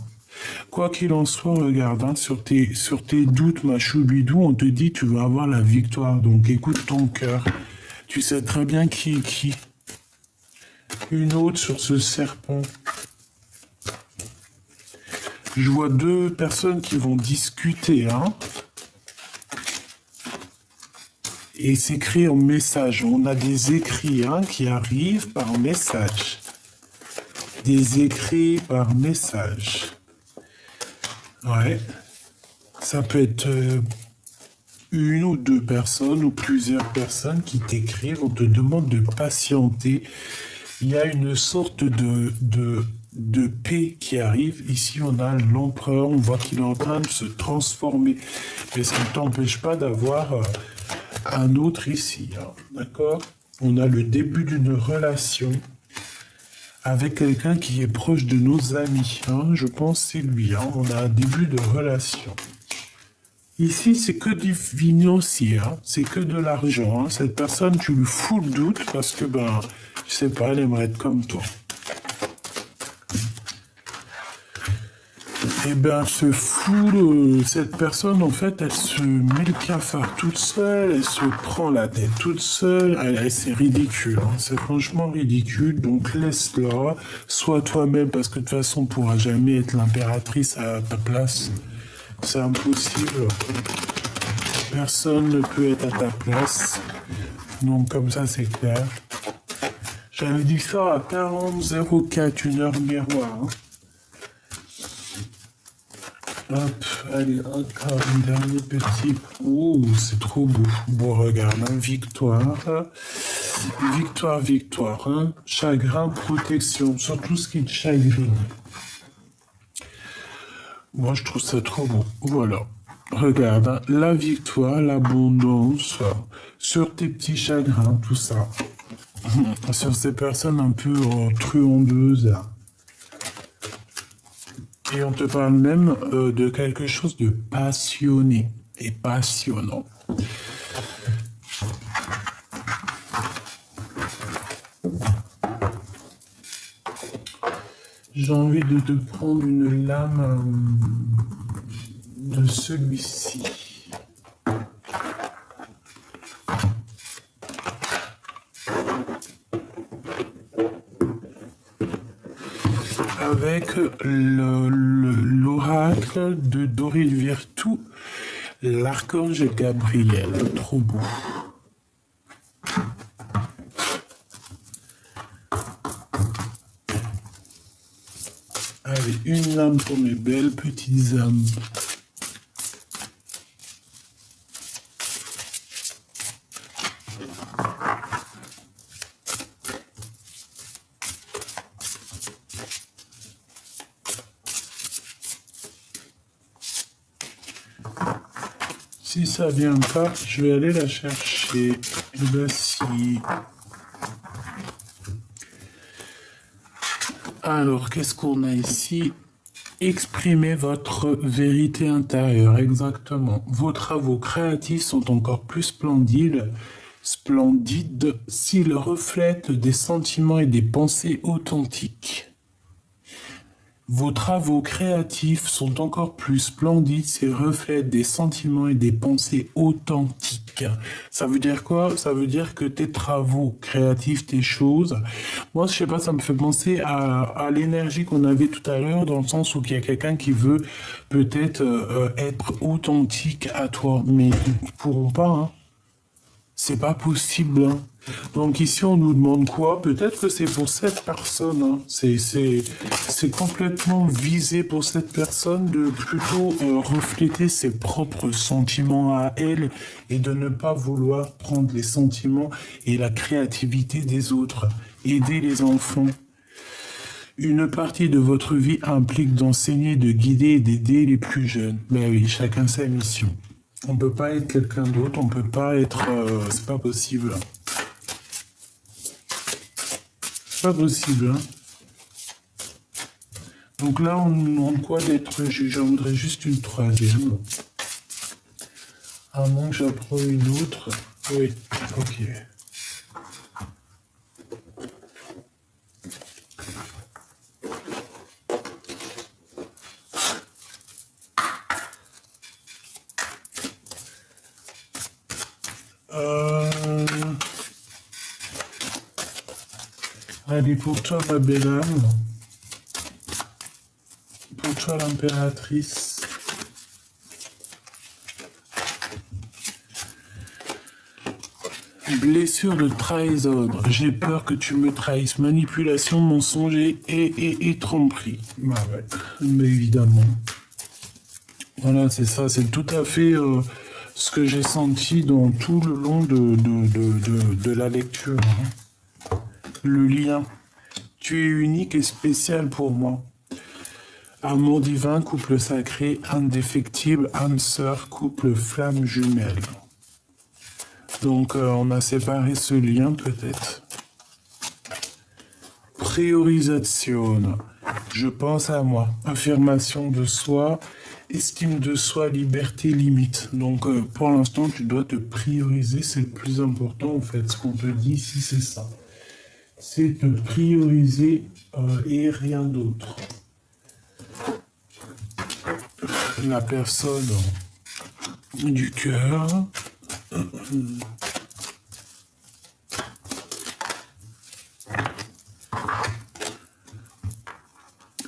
Quoi qu'il en soit, regarde, hein, sur tes doutes, ma choubidou, on te dit tu vas avoir la victoire. Donc, écoute ton cœur. Tu sais très bien qui est qui. Une autre sur ce serpent. Je vois 2 personnes qui vont discuter, hein. Et c'est écrit en message. On a des écrits hein, qui arrivent par message. Des écrits par message. Ouais. Ça peut être... une ou 2 personnes ou plusieurs personnes qui t'écrivent, on te demande de patienter. Il y a une sorte de paix qui arrive. Ici, on a l'empereur, on voit qu'il est en train de se transformer. Mais ça ne t'empêche pas d'avoir un autre ici. Hein, d'accord? On a le début d'une relation avec quelqu'un qui est proche de nos amis. Hein, je pense que c'est lui. Hein, on a un début de relation. Ici, c'est que du financier, hein. C'est que de l'argent. Hein. Cette personne, tu lui fous le doute parce que, ben, je sais pas, elle aimerait être comme toi. Eh bien, se fout, cette personne, en fait, elle se met le cafard toute seule, elle se prend la tête toute seule, c'est ridicule, hein, c'est franchement ridicule, donc laisse-la, sois toi-même, parce que de toute façon, on pourra jamais être l'impératrice à ta place, c'est impossible, personne ne peut être à ta place, donc comme ça, c'est clair. J'avais dit ça à 40,04, 1 heure miroir, hein. Hop, allez, encore un dernier petit. Ouh, c'est trop beau. Bon, regarde, hein, victoire. Victoire, victoire. Hein. Chagrin, protection. Sur tout ce qui te chagrine. Moi, je trouve ça trop beau. Voilà. Regarde, hein, la victoire, l'abondance. Sur tes petits chagrins, tout ça. Sur ces personnes un peu truandeuses. Et on te parle même de quelque chose de passionné et passionnant. J'ai envie de te prendre une lame de celui-ci. Avec l'oracle de Doril Virtou, l'archange Gabriel. Trop beau. Allez, une lame pour mes belles petites âmes. Si ça vient pas, je vais aller la chercher. Et ben si. Alors, qu'est-ce qu'on a ici? Exprimez votre vérité intérieure, exactement. Vos travaux créatifs sont encore plus splendides s'ils reflètent des sentiments et des pensées authentiques. Vos travaux créatifs sont encore plus splendides s'ils reflètent des sentiments et des pensées authentiques. Ça veut dire quoi? Ça veut dire que tes travaux créatifs, tes choses, moi je sais pas, ça me fait penser à l'énergie qu'on avait tout à l'heure, dans le sens où il y a quelqu'un qui veut peut-être être authentique à toi, mais ils ne pourront pas, hein. C'est pas possible, hein. Donc ici, on nous demande quoi? Peut-être que c'est pour cette personne, hein. C'est complètement visé pour cette personne de plutôt refléter ses propres sentiments à elle et de ne pas vouloir prendre les sentiments et la créativité des autres. Aider les enfants. Une partie de votre vie implique d'enseigner, de guider et d'aider les plus jeunes. Ben oui, chacun sa mission. On peut pas être quelqu'un d'autre, on peut pas être... c'est pas possible. C'est pas possible, hein. Donc là, on nous demande quoi d'être juge? J'en voudrais juste une troisième. À moins que j'apprends une autre. Oui, ok. Allez, pour toi, ma belle âme. Pour toi, l'impératrice. Blessure de trahison. J'ai peur que tu me trahisses. Manipulation, mensonge et tromperie. Bah ouais, mais évidemment. Voilà, c'est ça. C'est tout à fait ce que j'ai senti dans tout le long de la lecture, hein. Le lien. Tu es unique et spécial pour moi. Amour divin, couple sacré, indéfectible, âme sœur, couple flamme jumelle. Donc on a séparé ce lien peut-être. Priorisation. Je pense à moi. Affirmation de soi, estime de soi, liberté, limite. Donc pour l'instant tu dois te prioriser, c'est le plus important en fait. Ce qu'on te dit ici c'est ça. C'est te prioriser et rien d'autre. la personne du cœur.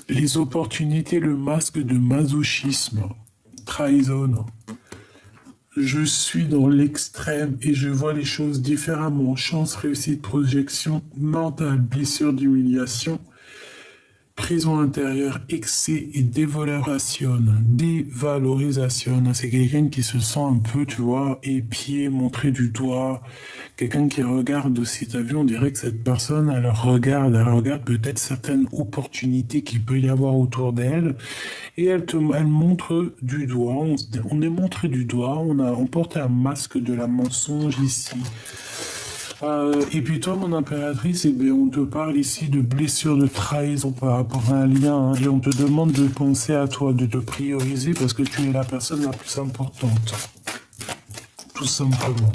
Les opportunités, le masque de masochisme, trahison. Je suis dans l'extrême et je vois les choses différemment. Chance, réussite, projection mentale, blessure d'humiliation, prison intérieure, excès et dévalorisation. Dévalorisation. C'est quelqu'un qui se sent un peu, tu vois, épié, montré du doigt. Quelqu'un qui regarde aussi, t'as vu, on dirait que cette personne, elle regarde peut-être certaines opportunités qu'il peut y avoir autour d'elle, et elle montre du doigt, on est montré du doigt, on porte un masque de la mensonge ici. Et puis toi, mon impératrice, eh bien, on te parle ici de blessure, de trahison par rapport à un lien, hein, et on te demande de penser à toi, de te prioriser parce que tu es la personne la plus importante. Tout simplement.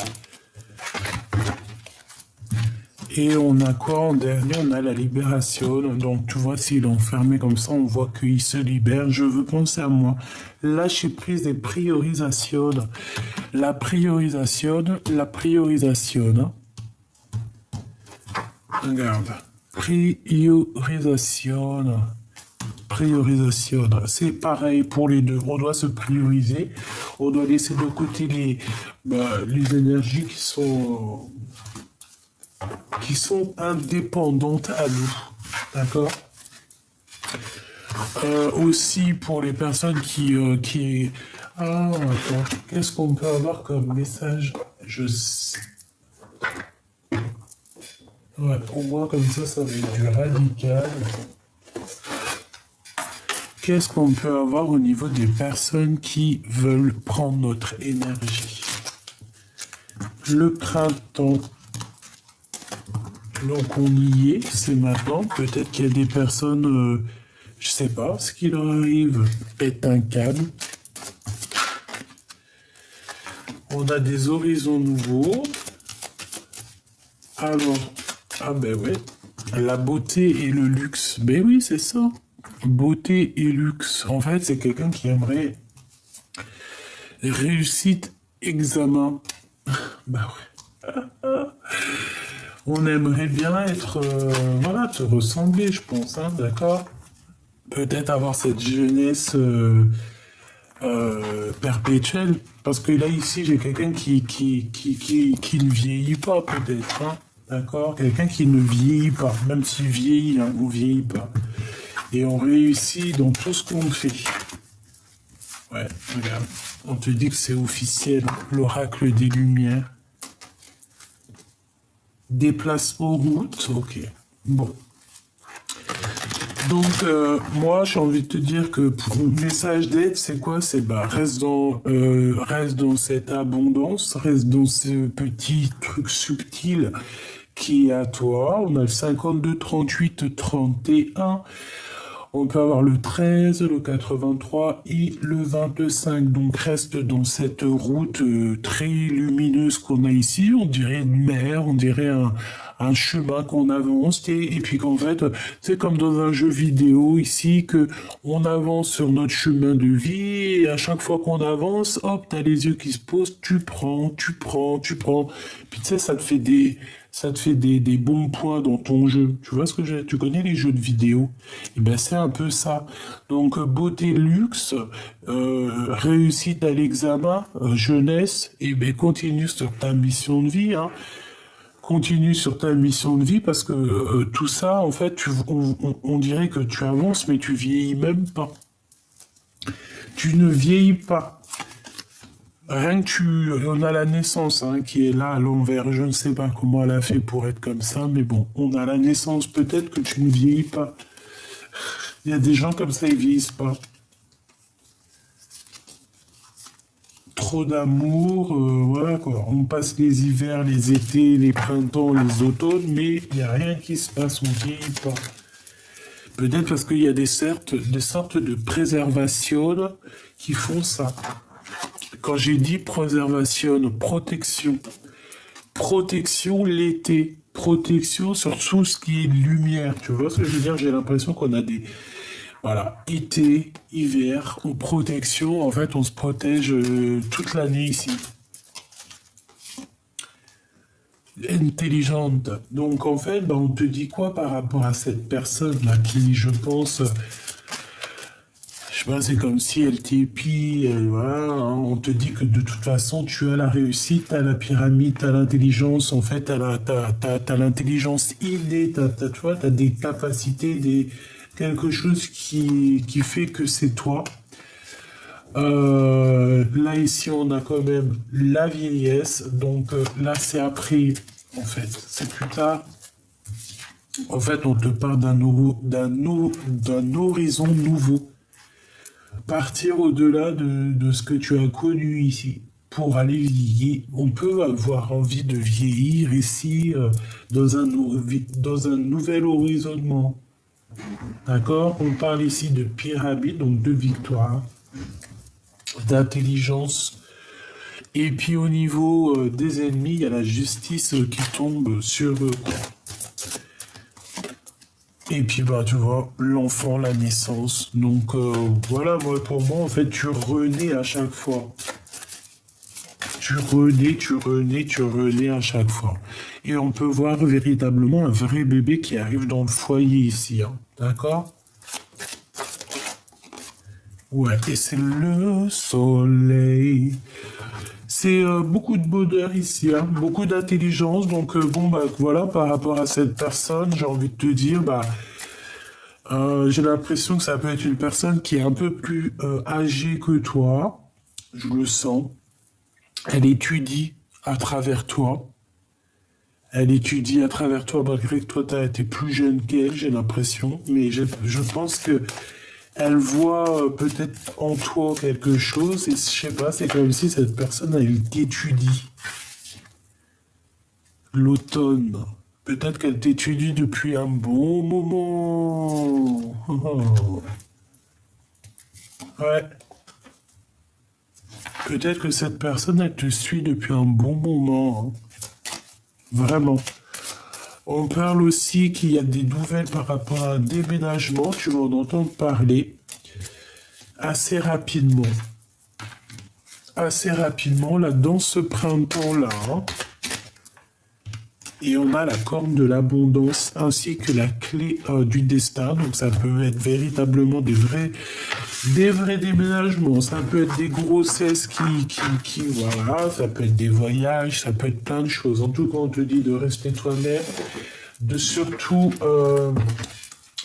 Et on a quoi en dernier? On a la libération. Donc, tu vois, s'il est enfermé comme ça, on voit qu'il se libère. Je veux penser à moi. Lâcher prise et priorisation. La priorisation. Regarde. Priorisation. C'est pareil pour les deux. On doit se prioriser. On doit laisser de côté les énergies qui sont indépendantes à nous. D'accord? Aussi pour les personnes qui... Ah, attends. Qu'est-ce qu'on peut avoir comme message? Je sais. Ouais, au moins comme ça va être du radical. Qu'est-ce qu'on peut avoir au niveau des personnes qui veulent prendre notre énergie? Le printemps. Donc on y est, c'est maintenant. Peut-être qu'il y a des personnes, je sais pas, ce qui leur arrive, pète un câble. On a des horizons nouveaux. Alors, ah ben ouais, la beauté et le luxe. Ben oui, c'est ça. Beauté et luxe. En fait, c'est quelqu'un qui aimerait réussite, examen. Bah ouais. On aimerait bien être, voilà, te ressembler, je pense, hein, d'accord? Peut-être avoir cette jeunesse perpétuelle. Parce que là, ici, j'ai quelqu'un qui ne vieillit pas, peut-être, hein, d'accord? Quelqu'un qui ne vieillit pas, même s'il vieillit, hein, on ne vieillit pas. Et on réussit dans tout ce qu'on fait. Ouais, regarde, on te dit que c'est officiel, l'oracle des Lumières. Déplacement route, ok. Bon. Donc, moi, j'ai envie de te dire que pour le message d'aide, c'est quoi? C'est reste dans cette abondance, reste dans ce petit truc subtil qui est à toi. On a le 52, 38, 31. On peut avoir le 13, le 83 et le 25. Donc reste dans cette route très lumineuse qu'on a ici. On dirait une mer, on dirait un chemin qu'on avance. Et puis qu'en fait, c'est comme dans un jeu vidéo ici, que on avance sur notre chemin de vie. Et à chaque fois qu'on avance, hop, t'as les yeux qui se posent, tu prends. Puis tu sais, ça te fait des bons points dans ton jeu. Tu vois ce que tu connais les jeux de vidéo? Et ben c'est un peu ça. Donc beauté, luxe, réussite à l'examen, jeunesse, et ben continue sur ta mission de vie, hein. Continue sur ta mission de vie parce que tout ça, en fait, on dirait que tu avances, mais tu vieillis même pas. Tu ne vieillis pas. Rien que on a la naissance hein, qui est là à l'envers. Je ne sais pas comment elle a fait pour être comme ça, mais bon, on a la naissance. Peut-être que tu ne vieillis pas. Il y a des gens comme ça, ils vieillissent pas. Trop d'amour, voilà quoi. On passe les hivers, les étés, les printemps, les automnes, mais il n'y a rien qui se passe, on vieillit pas. Peut-être parce qu'il y a des sortes de préservation qui font ça. Quand j'ai dit préservation, protection l'été, protection sur tout ce qui est lumière. Tu vois ce que je veux dire? J'ai l'impression qu'on a Voilà, été, hiver, en protection, en fait, on se protège toute l'année ici. Intelligente. Donc, en fait, ben, on te dit quoi par rapport à cette personne-là qui, je pense, je sais pas, c'est comme si elle t'épie, voilà, hein, on te dit que de toute façon, tu as la réussite, t'as la pyramide, t'as l'intelligence, en fait, t'as l'intelligence innée, tu vois, t'as des capacités, quelque chose qui fait que c'est toi. Là, ici, on a quand même la vieillesse. Donc, là, c'est après, en fait. C'est plus tard. En fait, on te parle d'un horizon nouveau. Partir au-delà de ce que tu as connu ici. Pour aller vieillir. On peut avoir envie de vieillir ici, dans un nouvel horizonnement. D'accord? On parle ici de pyramide, donc de victoire, d'intelligence. Et puis au niveau des ennemis, il y a la justice qui tombe sur eux. Et puis bah tu vois, l'enfant, la naissance. Donc voilà, moi pour moi en fait tu renais à chaque fois. Tu renais à chaque fois. Et on peut voir véritablement un vrai bébé qui arrive dans le foyer ici. Hein. D'accord? Ouais, et c'est le soleil. C'est beaucoup de bonheur ici, hein, beaucoup d'intelligence. Donc bon bah voilà, par rapport à cette personne, j'ai envie de te dire, bah j'ai l'impression que ça peut être une personne qui est un peu plus âgée que toi. Je le sens. Elle étudie à travers toi. Elle étudie à travers toi, malgré que toi, tu as été plus jeune qu'elle, j'ai l'impression. Mais je pense que elle voit peut-être en toi quelque chose. Et je sais pas, c'est comme si cette personne, elle t'étudie. L'automne. Peut-être qu'elle t'étudie depuis un bon moment. Ouais. Peut-être que cette personne, elle te suit depuis un bon moment. Hein. Vraiment. On parle aussi qu'il y a des nouvelles par rapport à un déménagement. Tu vas en entendre parler assez rapidement. Assez rapidement, là, dans ce printemps-là. Hein. Et on a la corne de l'abondance ainsi que la clé du destin. Donc ça peut être véritablement des vrais déménagements. Ça peut être des grossesses voilà, ça peut être des voyages, ça peut être plein de choses. En tout cas, on te dit de rester toi-même, de surtout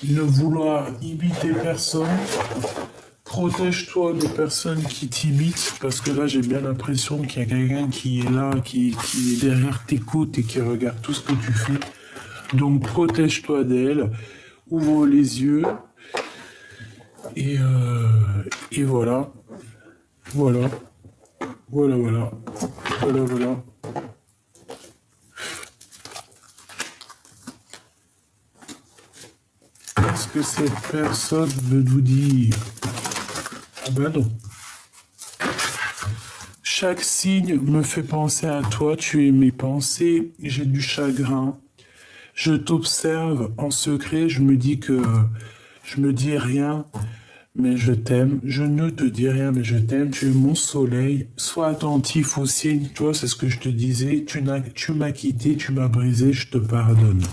ne vouloir imiter personne. Protège-toi des personnes qui t'imitent, parce que là, j'ai bien l'impression qu'il y a quelqu'un qui est là, qui est derrière tes côtes et qui regarde tout ce que tu fais. Donc, protège-toi d'elle, ouvre les yeux, et voilà. Voilà. Voilà, voilà. Voilà, voilà. Qu'est-ce que cette personne veut nous dire? Ah ben non. Chaque signe me fait penser à toi, tu es mes pensées, j'ai du chagrin. Je t'observe en secret, je me dis rien, mais je t'aime. Je ne te dis rien, mais je t'aime. Tu es mon soleil. Sois attentif aux signes. Tu vois, c'est ce que je te disais. Tu m'as quitté, tu m'as brisé, je te pardonne.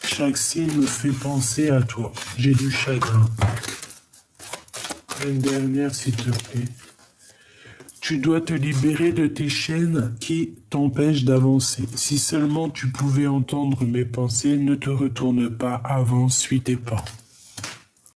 Chaque signe me fait penser à toi. J'ai du chagrin. Une dernière, s'il te plaît. Tu dois te libérer de tes chaînes qui t'empêchent d'avancer. Si seulement tu pouvais entendre mes pensées, ne te retourne pas, avance, suis tes pas.